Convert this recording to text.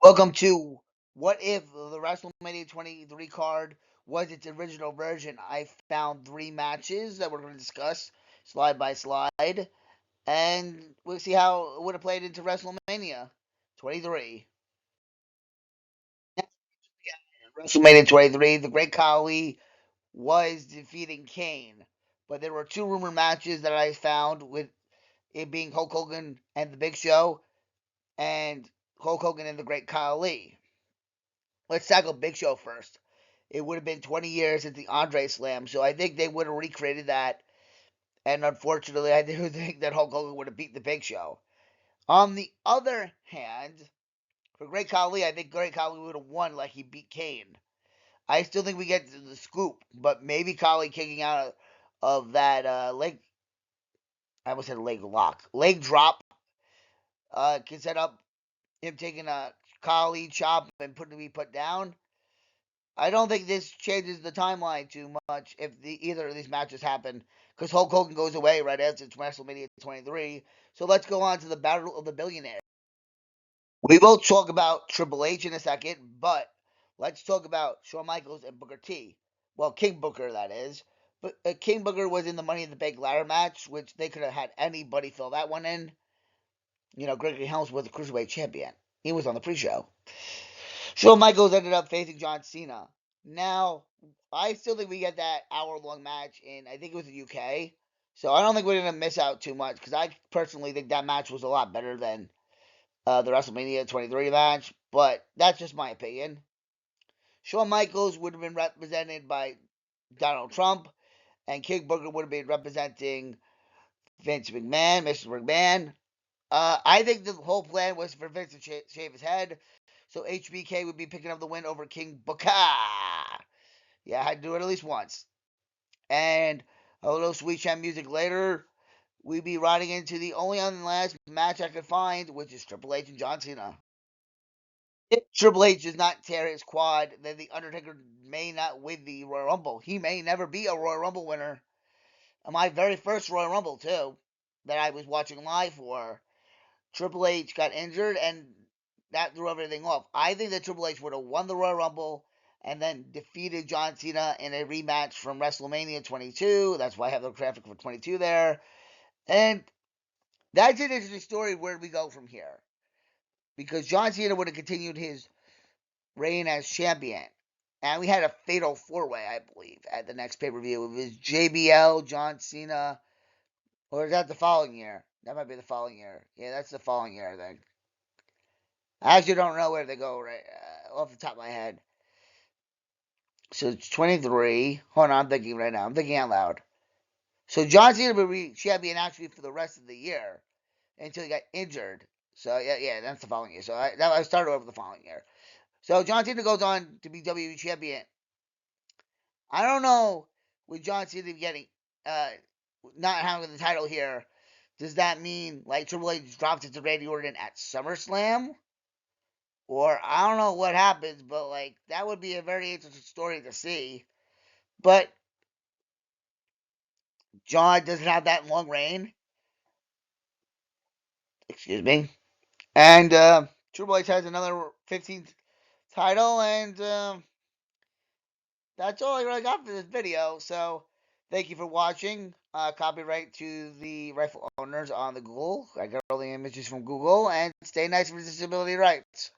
Welcome to What If the WrestleMania 23 card was its original version. I found three matches that we're going to discuss slide by slide, and we'll see how it would have played into WrestleMania 23. WrestleMania 23, the Great Khali was defeating Kane, but there were two rumor matches that I found with it being Hulk Hogan and the Big Show, and Hulk Hogan and the Great Khali. Let's tackle Big Show first. It would have been 20 years since the Andre Slam, so I think they would have recreated that. And unfortunately, I do think that Hulk Hogan would have beat the Big Show. On the other hand, for Great Khali, I think Great Khali would have won like he beat Kane. I still think we get to the scoop, but maybe Khali kicking out of that leg. I almost said leg drop. Can set up him taking a Khali chop and be put down. I don't think this changes the timeline too much if either of these matches happen, because Hulk Hogan goes away right after WrestleMania 23. So let's go on to the Battle of the Billionaires. We will talk about Triple H in a second, but let's talk about Shawn Michaels and Booker T. Well, King Booker, that is. But King Booker was in the Money in the Bank ladder match, which they could have had anybody fill that one in. Gregory Helms was the Cruiserweight champion. He was on the pre-show. Shawn Michaels ended up facing John Cena. Now, I still think we get that hour-long match in, I think it was the UK. So I don't think we're going to miss out too much, because I personally think that match was a lot better than the WrestleMania 23 match. But that's just my opinion. Shawn Michaels would have been represented by Donald Trump, and King Booker would have been representing Vince McMahon, Mr. McMahon. I think the whole plan was for Vince to shave his head, so HBK would be picking up the win over King Booker. Yeah, I had to do it at least once. And a little sweet chat music later, we'd be riding into the only and last match I could find, which is Triple H and John Cena. If Triple H does not tear his quad, then The Undertaker may not win the Royal Rumble. He may never be a Royal Rumble winner. My very first Royal Rumble, too, that I was watching live for, Triple H got injured, and that threw everything off. I think that Triple H would have won the Royal Rumble and then defeated John Cena in a rematch from WrestleMania 22. That's why I have the graphic for 22 there. And that's an interesting story. Where do we go from here? Because John Cena would have continued his reign as champion. And we had a fatal four-way, I believe, at the next pay-per-view. It was JBL, John Cena, or is that the following year? That might be the following year. Yeah, that's the following year, I think. I actually don't know where they go right off the top of my head. So it's 23. Hold on, I'm thinking right now. I'm thinking out loud. So John Cena will be champion actually for the rest of the year until he got injured. So yeah, that's the following year. So I started over the following year. So John Cena goes on to be WWE champion. I don't know with John Cena getting not having the title here. Does that mean like Triple H drops it to Randy Orton at SummerSlam? Or I don't know what happens, but like that would be a very interesting story to see. But John doesn't have that long reign. Excuse me. And Triple H has another 15th title, and that's all I really got for this video. So thank you for watching. Copyright to the rightful owners on the Google. I got all the images from Google, and stay nice for disability rights.